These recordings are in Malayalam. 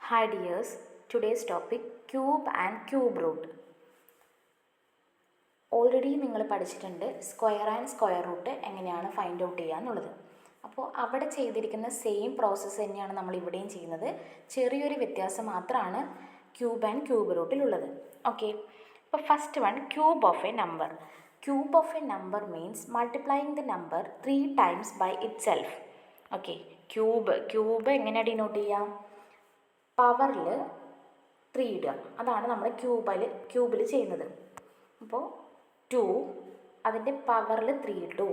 Hi dears, today's topic cube and cube root. Already നിങ്ങൾ പഠിച്ചിട്ടുണ്ട് സ്ക്വയർ ആൻഡ് സ്ക്വയർ റൂട്ട് എങ്ങനെയാണ് ഫൈൻഡ് ഔട്ട് ചെയ്യുക എന്നുള്ളത്. അപ്പോൾ അവിടെ ചെയ്തിരിക്കുന്ന സെയിം പ്രോസസ്സ് തന്നെയാണ് നമ്മൾ ഇവിടെയും ചെയ്യുന്നത്. ചെറിയൊരു വ്യത്യാസം മാത്രമാണ് ക്യൂബ് ആൻഡ് ക്യൂബ് റൂട്ടിലുള്ളത്. ഓക്കെ, അപ്പോൾ first one, cube of a number. Cube of a number means multiplying the number 3 times by itself. Okay, cube എങ്ങനെ ഡിനോട്ട് ചെയ്യാം? പവറിൽ 3 ഇടുക, അതാണ് നമ്മൾ ക്യൂബിൽ ചെയ്യുന്നത്. അപ്പോൾ 2 അതിൻ്റെ പവറിൽ 3 ഇട്ടു,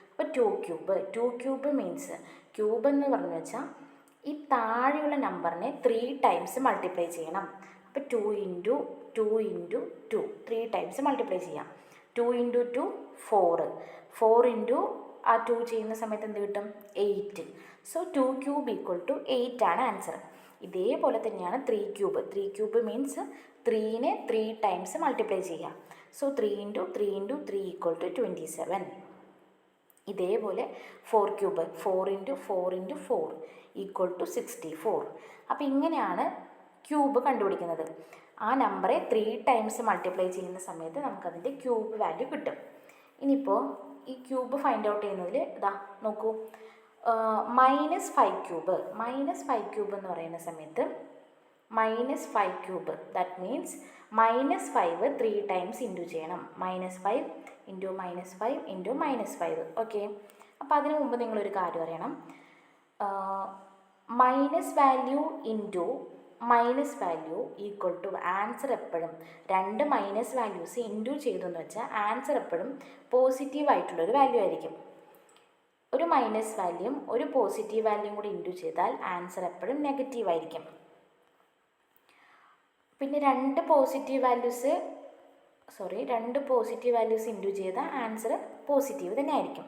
അപ്പോൾ 2 ക്യൂബ് മീൻസ് ക്യൂബ് എന്ന് പറഞ്ഞു വെച്ചാൽ ഈ താഴെയുള്ള നമ്പറിനെ 3 times മൾട്ടിപ്ലൈ ചെയ്യണം. അപ്പോൾ 2 ഇൻറ്റു 2 3 times മൾട്ടിപ്ലൈ ചെയ്യാം. 2 ഇൻറ്റു 2 4 ഇൻറ്റു ആ 2 ചെയ്യുന്ന സമയത്ത് എന്ത് കിട്ടും? 8. സോ 2 ക്യൂബ് ഈക്വൽ ടു 8 ആണ് ആൻസർ. ഇതേപോലെ തന്നെയാണ് 3 ക്യൂബ് മീൻസ് 3നെ 3 times മൾട്ടിപ്ലൈ ചെയ്യാം. So 3 into 3 equal to 27. ഇതേപോലെ 4 ക്യൂബ് 4 ഇൻറ്റു 4 ഈക്വൽ ടു 64. അപ്പോൾ ഇങ്ങനെയാണ് ക്യൂബ് കണ്ടുപിടിക്കുന്നത്. ആ നമ്പറെ 3 times മൾട്ടിപ്ലൈ ചെയ്യുന്ന സമയത്ത് നമുക്കതിൻ്റെ ക്യൂബ് വാല്യൂ കിട്ടും. ഇനിയിപ്പോൾ ഈ ക്യൂബ് ഫൈൻഡ് ഔട്ട് ചെയ്യുന്നതിൽ ഇതാ നോക്കൂ, -5 ക്യൂബ് എന്ന് പറയുന്ന സമയത്ത് -5 cube that means -5 3 times into ചെയ്യണം. -5 ഇൻറ്റു -5 ഇൻറ്റു -5. ഓക്കെ, അപ്പോൾ അതിനു മുമ്പ് നിങ്ങളൊരു കാര്യം അറിയണം. Minus value into minus value equal to answer എപ്പോഴും 2 മൈനസ് വാല്യൂസ് ഇൻറ്റു ചെയ്തു എന്ന് വെച്ചാൽ ആൻസർ എപ്പോഴും പോസിറ്റീവായിട്ടുള്ളൊരു വാല്യൂ ആയിരിക്കും. ഒരു മൈനസ് വാല്യൂം ഒരു പോസിറ്റീവ് വാല്യൂം കൂടി ഇൻറ്റു ചെയ്താൽ ആൻസർ എപ്പോഴും നെഗറ്റീവ് ആയിരിക്കും. പിന്നെ 2 പോസിറ്റീവ് വാല്യൂസ് ഇൻറ്റു ചെയ്താൽ ആൻസർ പോസിറ്റീവ് തന്നെ ആയിരിക്കും.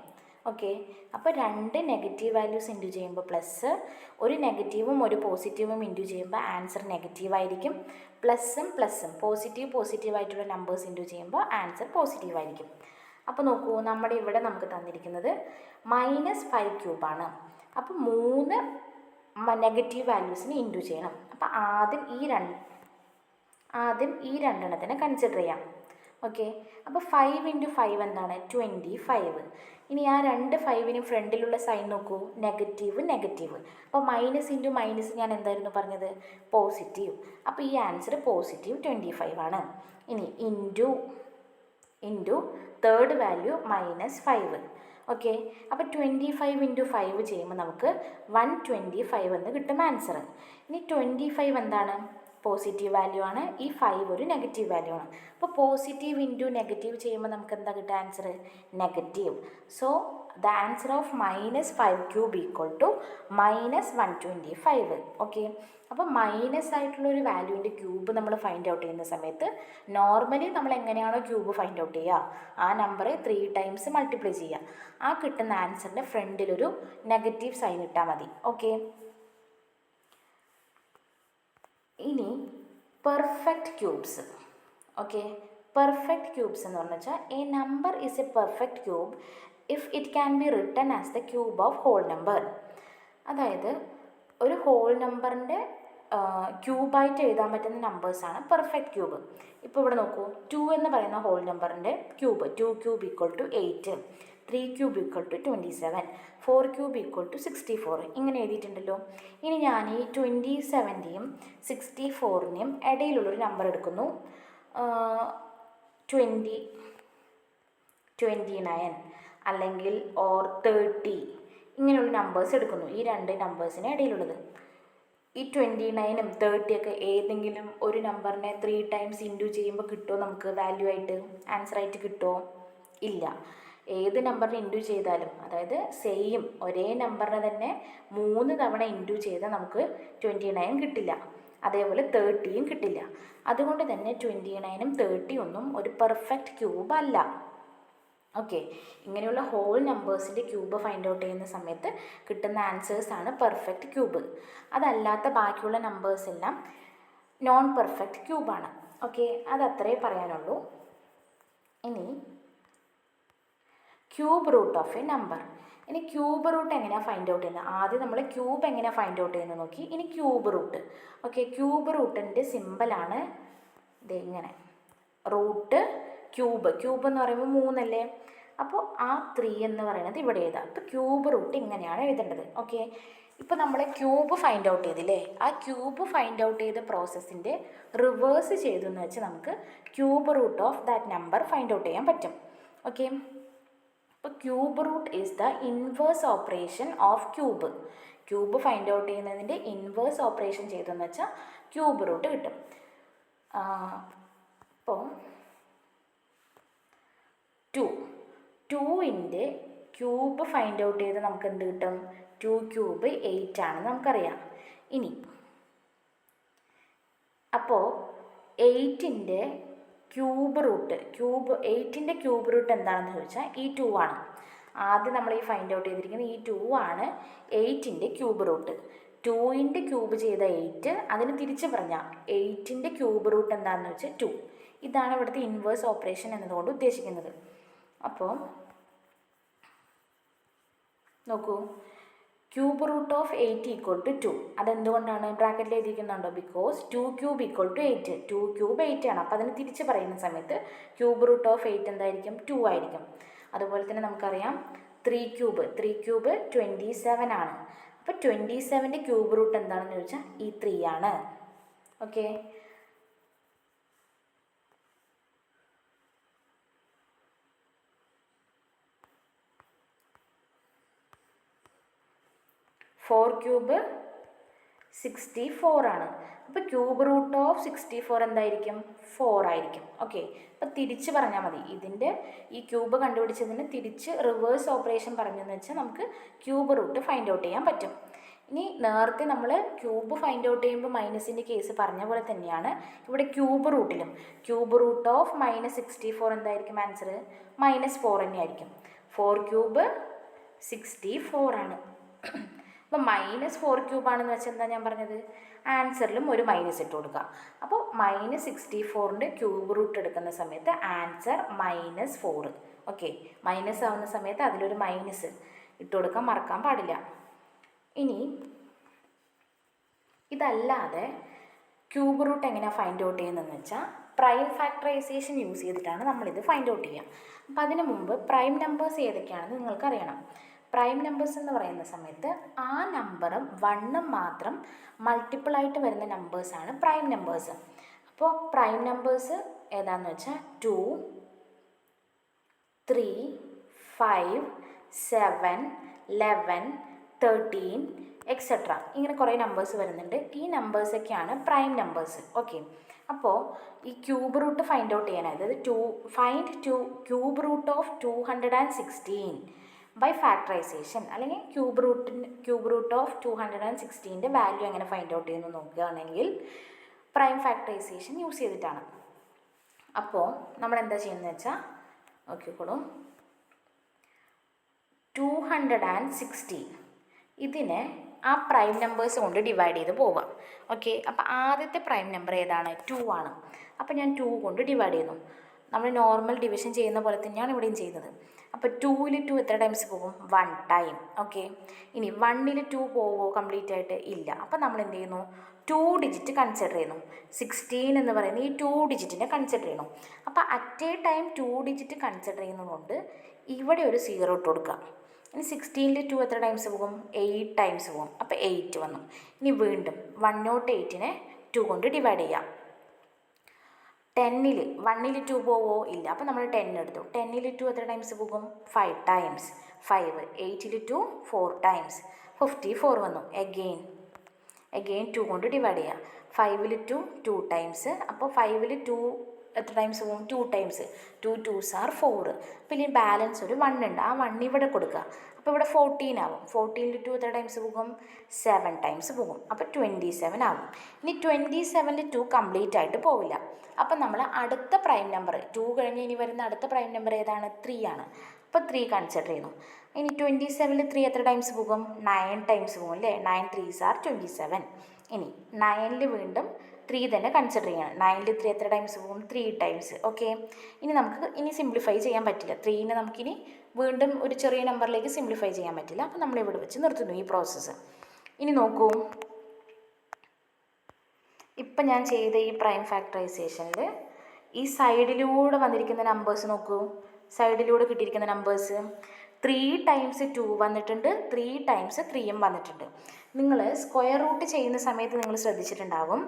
ഓക്കെ, അപ്പോൾ 2 നെഗറ്റീവ് വാല്യൂസ് ഇൻറ്റു ചെയ്യുമ്പോൾ പ്ലസ്, ഒരു നെഗറ്റീവും ഒരു പോസിറ്റീവും ഇൻറ്റു ചെയ്യുമ്പോൾ ആൻസർ നെഗറ്റീവ് ആയിരിക്കും. പ്ലസ്സും പോസിറ്റീവായിട്ടുള്ള നമ്പേഴ്സ് ഇൻറ്റു ചെയ്യുമ്പോൾ ആൻസർ പോസിറ്റീവ് ആയിരിക്കും. അപ്പോൾ നോക്കൂ, നമ്മുടെ ഇവിടെ നമുക്ക് തന്നിരിക്കുന്നത് -5 ക്യൂബാണ്. അപ്പോൾ 3 നെഗറ്റീവ് വാല്യൂസിന് ഇൻറ്റു ചെയ്യണം. അപ്പോൾ ആദ്യം ഈ രണ്ടെണ്ണത്തിനെ കൺസിഡർ ചെയ്യാം. ഓക്കെ, അപ്പോൾ 5 ഇൻറ്റു 5 എന്താണ്? 25. ഇനി ആ 2 5നും ഫ്രണ്ടിലുള്ള സൈൻ നോക്കൂ, നെഗറ്റീവ്. അപ്പോൾ മൈനസ് ഇൻറ്റു മൈനസ് ഞാൻ എന്തായിരുന്നു പറഞ്ഞത്? പോസിറ്റീവ്. അപ്പോൾ ഈ ആൻസർ പോസിറ്റീവ് 25 ആണ്. ഇനി ഇൻറ്റു തേർഡ് വാല്യൂ -5. ഓക്കെ, അപ്പോൾ 25 ഇൻറ്റു 5 ചെയ്യുമ്പോൾ നമുക്ക് 125 എന്ന് കിട്ടും ആൻസർ. ഇനി 25 എന്താണ്? പോസിറ്റീവ് വാല്യൂ ആണ്. ഈ 5 ഒരു നെഗറ്റീവ് വാല്യൂ ആണ്. അപ്പോൾ പോസിറ്റീവ് ഇൻറ്റു നെഗറ്റീവ് ചെയ്യുമ്പോൾ നമുക്ക് എന്താ കിട്ടുക? Answer negative. So the answer of -5 cube equal to -125. Okay, അപ്പോൾ മൈനസ് ആയിട്ടുള്ളൊരു വാല്യൂവിൻ്റെ ക്യൂബ് നമ്മൾ ഫൈൻഡ് ഔട്ട് ചെയ്യുന്ന സമയത്ത് നോർമലി നമ്മൾ എങ്ങനെയാണോ ക്യൂബ് ഫൈൻഡ് ഔട്ട് ചെയ്യുക, ആ നമ്പറെ 3 times മൾട്ടിപ്ലൈ ചെയ്യുക. ആ കിട്ടുന്ന ആൻസറിൻ്റെ ഫ്രണ്ടിലൊരു നെഗറ്റീവ് സൈൻ ഇട്ടാൽ മതി. ഓക്കെ, ഇനി perfect cubes. Okay, perfect cubes എന്ന് പറഞ്ഞു വെച്ചാൽ a number is a perfect cube if it can be written as the cube of whole number. അതായത് ഒരു ഹോൾ നമ്പറിൻ്റെ ക്യൂബായിട്ട് എഴുതാൻ പറ്റുന്ന നമ്പേഴ്സാണ് പെർഫെക്റ്റ് ക്യൂബ്. ഇപ്പോൾ ഇവിടെ നോക്കൂ, 2 എന്ന് പറയുന്ന ഹോൾ നമ്പറിൻ്റെ cube 2 cube equal to 8, 3 cube equal to 27, 4 cube equal to 64 ഇങ്ങനെ എഴുതിയിട്ടുണ്ടല്ലോ. ഇനി ഞാൻ ഈ 27ൻ്റെയും 64ൻ്റെയും ഇടയിലുള്ളൊരു നമ്പർ എടുക്കുന്നു, 29 അല്ലെങ്കിൽ 30 ഇങ്ങനെയുള്ള നമ്പേഴ്സ് എടുക്കുന്നു. ഈ 2 നമ്പേഴ്സിന് ഇടയിലുള്ളത്. ഈ 29ഉം 30ഒക്കെ ഏതെങ്കിലും ഒരു നമ്പറിനെ 3 times ഇൻറ്റു ചെയ്യുമ്പോൾ കിട്ടുമോ നമുക്ക് വാല്യൂ ആയിട്ട്, ആൻസർ ആയിട്ട് കിട്ടുമോ? ഇല്ല. ഏത് നമ്പറിനെ ഇൻറ്റു ചെയ്താലും, അതായത് സെയിം ഒരേ നമ്പറിനെ തന്നെ 3 തവണ ഇൻറ്റു ചെയ്താൽ നമുക്ക് 29 കിട്ടില്ല. അതേപോലെ 30യും കിട്ടില്ല. അതുകൊണ്ട് തന്നെ 29ഉം 30 ഒന്നും ഒരു പെർഫെക്റ്റ് ക്യൂബ് അല്ല. ഓക്കെ, ഇങ്ങനെയുള്ള ഹോൾ നമ്പേഴ്സിൻ്റെ ക്യൂബ് ഫൈൻഡ് ഔട്ട് ചെയ്യുന്ന സമയത്ത് കിട്ടുന്ന ആൻസേഴ്സാണ് പെർഫെക്റ്റ് ക്യൂബ്. അതല്ലാത്ത ബാക്കിയുള്ള നമ്പേഴ്സ് എല്ലാം നോൺ പെർഫെക്റ്റ് ക്യൂബാണ്. ഓക്കെ, അതത്രേ പറയാനുള്ളൂ. ഇനി cube root of a number. ഇനി ക്യൂബ് റൂട്ട് എങ്ങനെയാണ് ഫൈൻഡ് ഔട്ട് ചെയ്യുന്നത്? ആദ്യം നമ്മൾ ക്യൂബ് എങ്ങനെയാണ് ഫൈൻഡ് ഔട്ട് ചെയ്യുന്നത് നോക്കി. ഇനി ക്യൂബ് റൂട്ട്. ഓക്കെ, ക്യൂബ് റൂട്ടിൻ്റെ സിമ്പലാണ് ഇങ്ങനെ റൂട്ട് ക്യൂബ്. ക്യൂബ് എന്ന് പറയുമ്പോൾ 3 അല്ലേ? അപ്പോൾ ആ 3 എന്ന് പറയുന്നത് ഇവിടെ എഴുതാം. അപ്പോൾ ക്യൂബ് റൂട്ട് ഇങ്ങനെയാണ് എഴുതേണ്ടത്. ഓക്കെ, ഇപ്പോൾ നമ്മൾ ക്യൂബ് ഫൈൻഡ് ഔട്ട് ചെയ്തില്ലേ, ആ ക്യൂബ് ഫൈൻഡ് ഔട്ട് ചെയ്ത പ്രോസസ്സിൻ്റെ റിവേഴ്സ് ചെയ്തു എന്ന് വെച്ച് നമുക്ക് cube root of that number find out ചെയ്യാൻ പറ്റും. ഓക്കെ, അപ്പോൾ cube root is the inverse operation of cube. Cube find out ചെയ്യുന്നതിൻ്റെ ഇൻവേഴ്സ് ഓപ്പറേഷൻ ചെയ്തെന്ന് വെച്ചാൽ ക്യൂബ് റൂട്ട് കിട്ടും. അപ്പോൾ 2ൻ്റെ ക്യൂബ് ഫൈൻഡ് ഔട്ട് ചെയ്ത് നമുക്ക് എന്ത് കിട്ടും? 2 ക്യൂബ് 8 ആണെന്ന് നമുക്കറിയാം. ഇനി അപ്പോൾ 8ൻ്റെ ക്യൂബ് റൂട്ട് 8ൻ്റെ ക്യൂബ് റൂട്ട് എന്താണെന്ന് ചോദിച്ചാൽ ഈ 2 ആണ്. ആദ്യം നമ്മൾ ഈ ഫൈൻഡ് ഔട്ട് ചെയ്തിരിക്കുന്നത് ഈ 2 ആണ് 8ൻ്റെ ക്യൂബ് റൂട്ട്. 2ൻ്റെ ക്യൂബ് ചെയ്ത 8, അതിന് തിരിച്ച് പറഞ്ഞാൽ 8ൻ്റെ ക്യൂബ് റൂട്ട് എന്താണെന്ന് വെച്ചാൽ 2. ഇതാണ് ഇവിടുത്തെ ഇൻവേഴ്സ് ഓപ്പറേഷൻ എന്നതുകൊണ്ട് ഉദ്ദേശിക്കുന്നത്. അപ്പോൾ നോക്കൂ, cube root of 8 equal to 2. അതെന്തുകൊണ്ടാണ് ബ്രാക്കറ്റിൽ എഴുതിയിരിക്കുന്നുണ്ടോ? Because 2 cube equal to 8. 2 cube 8 ആണ്. അപ്പോൾ അതിന് തിരിച്ച് പറയുന്ന സമയത്ത് ക്യൂബ് റൂട്ട് ഓഫ് 8 എന്തായിരിക്കും? 2 ആയിരിക്കും. അതുപോലെ തന്നെ നമുക്കറിയാം 3 ക്യൂബ് 27 ആണ്. അപ്പോൾ 27ൻ്റെ ക്യൂബ് റൂട്ട് എന്താണെന്ന് ചോദിച്ചാൽ ഈ 3 ആണ്. ഓക്കെ, 4 ക്യൂബ് 64 ആണ്. അപ്പോൾ ക്യൂബ് റൂട്ട് ഓഫ് 64 എന്തായിരിക്കും? 4 ആയിരിക്കും. ഓക്കെ, അപ്പോൾ തിരിച്ച് പറഞ്ഞാൽ മതി. ഇതിൻ്റെ ഈ ക്യൂബ് കണ്ടുപിടിച്ചതിന് തിരിച്ച് റിവേഴ്സ് ഓപ്പറേഷൻ പറഞ്ഞെന്ന് വെച്ചാൽ നമുക്ക് ക്യൂബ് റൂട്ട് ഫൈൻഡ് ഔട്ട് ചെയ്യാൻ പറ്റും. ഇനി നേരത്തെ നമ്മൾ ക്യൂബ് ഫൈൻഡ് ഔട്ട് ചെയ്യുമ്പോൾ മൈനസിൻ്റെ കേസ് പറഞ്ഞ പോലെ തന്നെയാണ് ഇവിടെ ക്യൂബ് റൂട്ടിലും. ക്യൂബ് റൂട്ട് ഓഫ് -64 എന്തായിരിക്കും ആൻസർ? -4 തന്നെയായിരിക്കും. 4 ക്യൂബ് 64 ആണ്. അപ്പോൾ -4 ക്യൂബാണെന്ന് വെച്ചാൽ എന്താ ഞാൻ പറഞ്ഞത്? ആൻസറിലും ഒരു മൈനസ് ഇട്ട് കൊടുക്കുക. അപ്പോൾ -64ൻ്റെ ക്യൂബ് റൂട്ട് എടുക്കുന്ന സമയത്ത് ആൻസർ -4. ഓക്കെ, മൈനസ് ആവുന്ന സമയത്ത് അതിലൊരു മൈനസ് ഇട്ട് കൊടുക്കാൻ മറക്കാൻ പാടില്ല. ഇനി ഇതല്ലാതെ ക്യൂബ് റൂട്ട് എങ്ങനെയാണ് ഫൈൻഡ് ഔട്ട് ചെയ്യുന്നതെന്ന് വെച്ചാൽ പ്രൈം ഫാക്ടറൈസേഷൻ യൂസ് ചെയ്തിട്ടാണ് നമ്മളിത് ഫൈൻഡ് ഔട്ട് ചെയ്യുക. അപ്പം അതിന് മുമ്പ് പ്രൈം നമ്പേഴ്സ് ഏതൊക്കെയാണെന്ന് നിങ്ങൾക്കറിയണം. പ്രൈം നമ്പേഴ്സ് എന്ന് പറയുന്ന സമയത്ത് ആ നമ്പറും 1ഉം മാത്രം മൾട്ടിപ്പിളായിട്ട് വരുന്ന നമ്പേഴ്സാണ് പ്രൈം നമ്പേഴ്സ്. അപ്പോൾ പ്രൈം നമ്പേഴ്സ് ഏതാണെന്ന് വെച്ചാൽ 2, 3, 5, 7, 11, 13 എക്സെട്ര. ഇങ്ങനെ കുറേ നമ്പേഴ്സ് വരുന്നുണ്ട്. ഈ നമ്പേഴ്സൊക്കെയാണ് പ്രൈം നമ്പേഴ്സ്. ഓക്കെ, അപ്പോൾ ഈ ക്യൂബ് റൂട്ട് ഫൈൻഡ് ഔട്ട് ചെയ്യാനായത് cube root of 216 by factorisation, അല്ലെങ്കിൽ ക്യൂബ് റൂട്ട് ഓഫ് 216ൻ്റെ വാല്യൂ എങ്ങനെ ഫൈൻഡ് ഔട്ട് ചെയ്യുന്നു നോക്കുകയാണെങ്കിൽ പ്രൈം ഫാക്ടറൈസേഷൻ യൂസ് ചെയ്തിട്ടാണ്. അപ്പോൾ നമ്മൾ എന്താ ചെയ്യുന്നത് വെച്ചാൽ നോക്കിക്കോളൂ, 216 ഇതിനെ ആ പ്രൈം നമ്പേഴ്സ് കൊണ്ട് ഡിവൈഡ് ചെയ്ത് പോവാം. ഓക്കെ, അപ്പോൾ ആദ്യത്തെ പ്രൈം നമ്പർ ഏതാണ്? 2 ആണ്. അപ്പോൾ ഞാൻ 2 കൊണ്ട് ഡിവൈഡ് ചെയ്യുന്നു. നമ്മൾ നോർമൽ ഡിവിഷൻ ചെയ്യുന്ന പോലെ തന്നെയാണ് ഇവിടെയും ചെയ്യുന്നത്. അപ്പോൾ 2ൽ 2 എത്ര ടൈംസ് പോകും? 1 ടൈം. ഓക്കെ, ഇനി 1ൽ 2 പോവോ കംപ്ലീറ്റ് ആയിട്ട്? ഇല്ല. അപ്പോൾ നമ്മൾ എന്ത് ചെയ്യുന്നു? 2 ഡിജിറ്റ് കൺസിഡർ ചെയ്യുന്നു. 16 എന്ന് പറയുന്ന ഈ 2 ഡിജിറ്റിനെ കൺസിഡർ ചെയ്യുന്നു. അപ്പോൾ at A time 2 digit consider ചെയ്യുന്നതുകൊണ്ട് ഇവിടെ ഒരു 0 ഇട്ട് കൊടുക്കുക. ഇനി 16ൽ 2 എത്ര ടൈംസ് പോകും? 8 ടൈംസ് പോകും. അപ്പോൾ 8 വന്നു. ഇനി വീണ്ടും 108നെ 2 കൊണ്ട് ഡിവൈഡ് ചെയ്യാം. 10ൽ 1ൽ 2 പോവോ? ഇല്ല. അപ്പോൾ നമ്മൾ 10 എടുത്തു. 10ൽ 2 എത്ര ടൈംസ് പോകും? 5 ടൈംസ്. 5. 8ൽ 2 4 ടൈംസ്. 54 വന്നു. എഗെയിൻ 2 കൊണ്ട് ഡിവൈഡ് ചെയ്യാം. 5ൽ 2 2 ടൈംസ്. അപ്പോൾ 5ൽ 2 എത്ര ടൈംസ് പോകും? 2 ടൈംസ്. 2 2s are 4. അപ്പോൾ ഇനി ബാലൻസ് ഒരു 1 ഉണ്ട്. ആ 1 ഇവിടെ കൊടുക്കുക. അപ്പോൾ ഇവിടെ 14 ആവും. 14ൽ 2 എത്ര ടൈംസ് പോകും? 7 ടൈംസ് പോകും. അപ്പോൾ 27 ആവും. ഇനി 27ൽ 2 കംപ്ലീറ്റ് ആയിട്ട് പോവില്ല. അപ്പം നമ്മൾ അടുത്ത പ്രൈം നമ്പർ 2 കഴിഞ്ഞ് ഇനി വരുന്ന അടുത്ത പ്രൈം നമ്പർ ഏതാണ്? 3 ആണ്. അപ്പോൾ 3 കൺസിഡർ ചെയ്യുന്നു. ഇനി 27ൽ 3 എത്ര ടൈംസ് പോകും? 9 ടൈംസ് പോകും അല്ലേ? 9 3s are 27. ഇനി 9ൽ വീണ്ടും 3 തന്നെ കൺസിഡർ ചെയ്യണം. 9ൽ 3 എത്ര ടൈംസ് പോകും? 3 ടൈംസ്. ഓക്കെ, ഇനി നമുക്ക് സിംപ്ലിഫൈ ചെയ്യാൻ പറ്റില്ല. 3നെ നമുക്കിനി വീണ്ടും ഒരു ചെറിയ നമ്പറിലേക്ക് സിംപ്ലിഫൈ ചെയ്യാൻ പറ്റില്ല. അപ്പോൾ നമ്മളിവിടെ വെച്ച് നിർത്തുന്നു ഈ പ്രോസസ്സ്. ഇനി നോക്കൂ, ഇപ്പം ഞാൻ ചെയ്ത ഈ പ്രൈം ഫാക്ടറൈസേഷനിൽ ഈ സൈഡിലൂടെ വന്നിരിക്കുന്ന നമ്പേഴ്സ് നോക്കൂ. സൈഡിലൂടെ കിട്ടിയിരിക്കുന്ന നമ്പേഴ്സ് 3 ടൈംസ് 2 വന്നിട്ടുണ്ട്, 3 ടൈംസ് 3യും വന്നിട്ടുണ്ട്. നിങ്ങൾ സ്ക്വയർ റൂട്ട് ചെയ്യുന്ന സമയത്ത് നിങ്ങൾ ശ്രദ്ധിച്ചിട്ടുണ്ടാവും,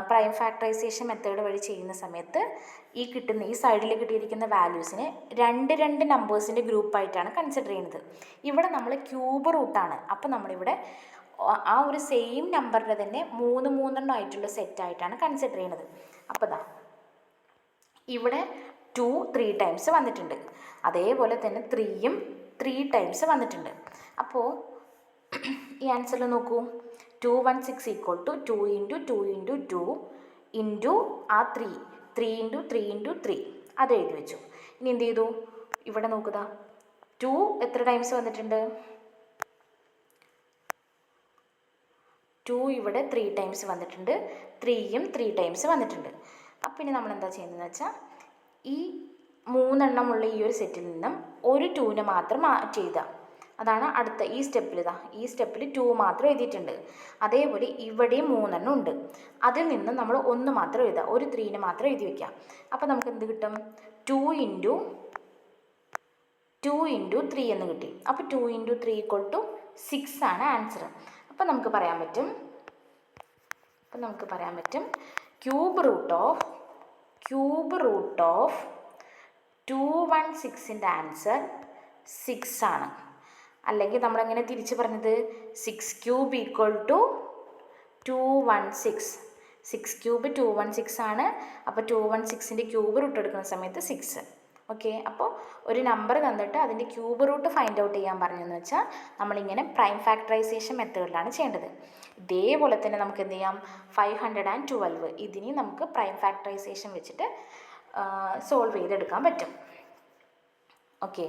പ്രൈം ഫാക്ടറൈസേഷൻ മെത്തേഡ് വഴി ചെയ്യുന്ന സമയത്ത് ഈ സൈഡിൽ കിട്ടിയിരിക്കുന്ന വാല്യൂസിനെ രണ്ട് നമ്പേഴ്സിൻ്റെ ഗ്രൂപ്പായിട്ടാണ് കൺസിഡർ ചെയ്യുന്നത്. ഇവിടെ നമ്മൾ ക്യൂബ് റൂട്ടാണ്. അപ്പോൾ നമ്മളിവിടെ ആ ഒരു സെയിം നമ്പറിൻ്റെ തന്നെ 3 ആയിട്ടുള്ള സെറ്റായിട്ടാണ് കൺസിഡർ ചെയ്യുന്നത്. അപ്പോൾ ഇവിടെ 2 3 ടൈംസ് വന്നിട്ടുണ്ട്, അതേപോലെ തന്നെ 3യും 3 ടൈംസ് വന്നിട്ടുണ്ട്. അപ്പോൾ ഈ ആൻസറിൽ നോക്കൂ, 216 = 2 × 2 × 2 ഇൻറ്റു ആ 3 × 3 × 3 അത് എഴുതി വെച്ചു. ഇനി എന്ത് ചെയ്തു? ഇവിടെ നോക്കുക, 2 എത്ര ടൈംസ് വന്നിട്ടുണ്ട്? 2 ഇവിടെ 3 ടൈംസ് വന്നിട്ടുണ്ട്, 3യും 3 ടൈംസ് വന്നിട്ടുണ്ട്. അപ്പം ഇനി നമ്മൾ എന്താ ചെയ്യുന്നതെന്ന് വെച്ചാൽ ഈ 3 ഉള്ള ഈ ഒരു സെറ്റിൽ നിന്നും ഒരു 2നെ മാത്രം ചെയ്താൽ, അതാണ് അടുത്ത ഈ സ്റ്റെപ്പിൽ. ഈ സ്റ്റെപ്പിൽ 2 മാത്രം എഴുതിയിട്ടുണ്ട്. അതേപോലെ ഇവിടെയും 3 ഉണ്ട്. അതിൽ നിന്ന് നമ്മൾ 1 മാത്രം എഴുതുക, ഒരു 3നെ മാത്രം എഴുതി വയ്ക്കാം. അപ്പോൾ നമുക്ക് എന്ത് കിട്ടും? 2 × 3 എന്ന് കിട്ടി. അപ്പോൾ 2 × 3 = 6 ആണ് ആൻസർ. അപ്പോൾ നമുക്ക് പറയാൻ പറ്റും ക്യൂബ് റൂട്ട് ഓഫ് 216ൻ്റെ ആൻസർ 6 ആണ്. അല്ലെങ്കിൽ നമ്മളെങ്ങനെ തിരിച്ച് പറഞ്ഞത്? 6³ = 216. 6³ 216 ആണ്. അപ്പോൾ 216ൻ്റെ ക്യൂബ് റൂട്ട് എടുക്കുന്ന സമയത്ത് 6. ഓക്കെ, അപ്പോൾ ഒരു നമ്പർ തന്നിട്ട് അതിൻ്റെ ക്യൂബ് റൂട്ട് ഫൈൻഡ് ഔട്ട് ചെയ്യാൻ പറഞ്ഞതെന്ന് വെച്ചാൽ നമ്മളിങ്ങനെ പ്രൈം ഫാക്ടറൈസേഷൻ മെത്തേഡിലാണ് ചെയ്യേണ്ടത്. ഇതേപോലെ തന്നെ നമുക്ക് എന്ത് ചെയ്യാം? 512 ഇതിനെ നമുക്ക് പ്രൈം ഫാക്ടറൈസേഷൻ വെച്ചിട്ട് സോൾവ് ചെയ്തെടുക്കാൻ പറ്റും. ഓക്കെ,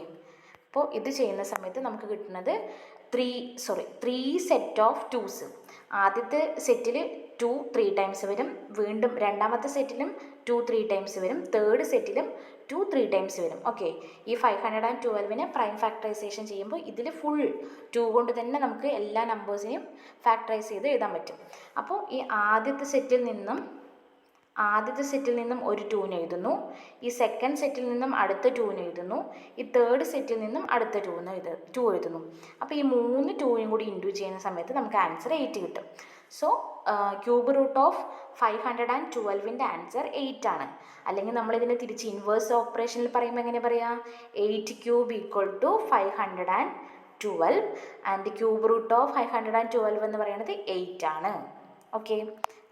അപ്പോൾ ഇത് ചെയ്യുന്ന സമയത്ത് നമുക്ക് കിട്ടുന്നത് 3 സെറ്റ് ഓഫ് 2s. ആദ്യത്തെ സെറ്റിൽ 2 3 ടൈംസ് വരും, വീണ്ടും രണ്ടാമത്തെ സെറ്റിലും 2 3 ടൈംസ് വരും, തേർഡ് സെറ്റിലും 2 3 ടൈംസ് വരും. ഓക്കെ, ഈ 512നെ പ്രൈം ഫാക്ടറൈസേഷൻ ചെയ്യുമ്പോൾ ഇതിൽ ഫുൾ 2 കൊണ്ട് തന്നെ നമുക്ക് എല്ലാ നമ്പേഴ്സിനെയും ഫാക്ടറൈസ് ചെയ്ത് എഴുതാൻ പറ്റും. അപ്പോൾ ഈ ആദ്യത്തെ സെറ്റിൽ നിന്നും ഒരു 2നെ എഴുതുന്നു, ഈ സെക്കൻഡ് സെറ്റിൽ നിന്നും അടുത്ത 2നെ എഴുതുന്നു, ഈ തേർഡ് സെറ്റിൽ നിന്നും അടുത്ത 2 എഴുതുന്നു. അപ്പോൾ ഈ 3 2യും കൂടി ഇൻറ്റു ചെയ്യുന്ന സമയത്ത് നമുക്ക് ആൻസർ 8 കിട്ടും. സോ ക്യൂബ് റൂട്ട് ഓഫ് 512ൻ്റെ ആൻസർ 8 ആണ്. അല്ലെങ്കിൽ നമ്മളിതിനെ തിരിച്ച് ഇൻവേഴ്സ് ഓപ്പറേഷനിൽ പറയുമ്പോൾ എങ്ങനെ പറയാം? 8³ = 512 ആൻഡ് ക്യൂബ് റൂട്ട് ഓഫ് 512 എന്ന് പറയുന്നത് 8 ആണ്. ഓക്കെ,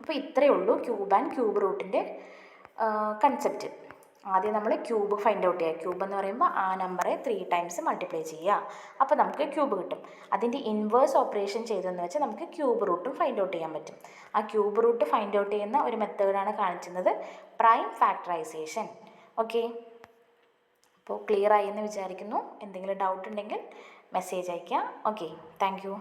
അപ്പോൾ ഇത്രയേ ഉള്ളൂ ക്യൂബ് റൂട്ടിൻ്റെ കൺസെപ്റ്റ്. ആദ്യം നമ്മൾ ക്യൂബ് ഫൈൻഡ് ഔട്ട് ചെയ്യുക. ക്യൂബ് എന്ന് പറയുമ്പോൾ ആ നമ്പറെ 3 ടൈംസ് മൾട്ടിപ്ലൈ ചെയ്യുക, അപ്പോൾ നമുക്ക് ക്യൂബ് കിട്ടും. അതിൻ്റെ ഇൻവേഴ്സ് ഓപ്പറേഷൻ ചെയ്തതെന്ന് വെച്ചാൽ നമുക്ക് ക്യൂബ് റൂട്ടും ഫൈൻഡ് ഔട്ട് ചെയ്യാൻ പറ്റും. ആ ക്യൂബ് റൂട്ട് ഫൈൻഡ് ഔട്ട് ചെയ്യുന്ന ഒരു മെത്തേഡാണ് കാണിക്കുന്നത്, പ്രൈം ഫാക്ടറൈസേഷൻ. ഓക്കെ, അപ്പോൾ ക്ലിയർ ആയി എന്ന് വിചാരിക്കുന്നു. എന്തെങ്കിലും ഡൗട്ട് ഉണ്ടെങ്കിൽ മെസ്സേജ് അയയ്ക്കുക. Okay, thank you.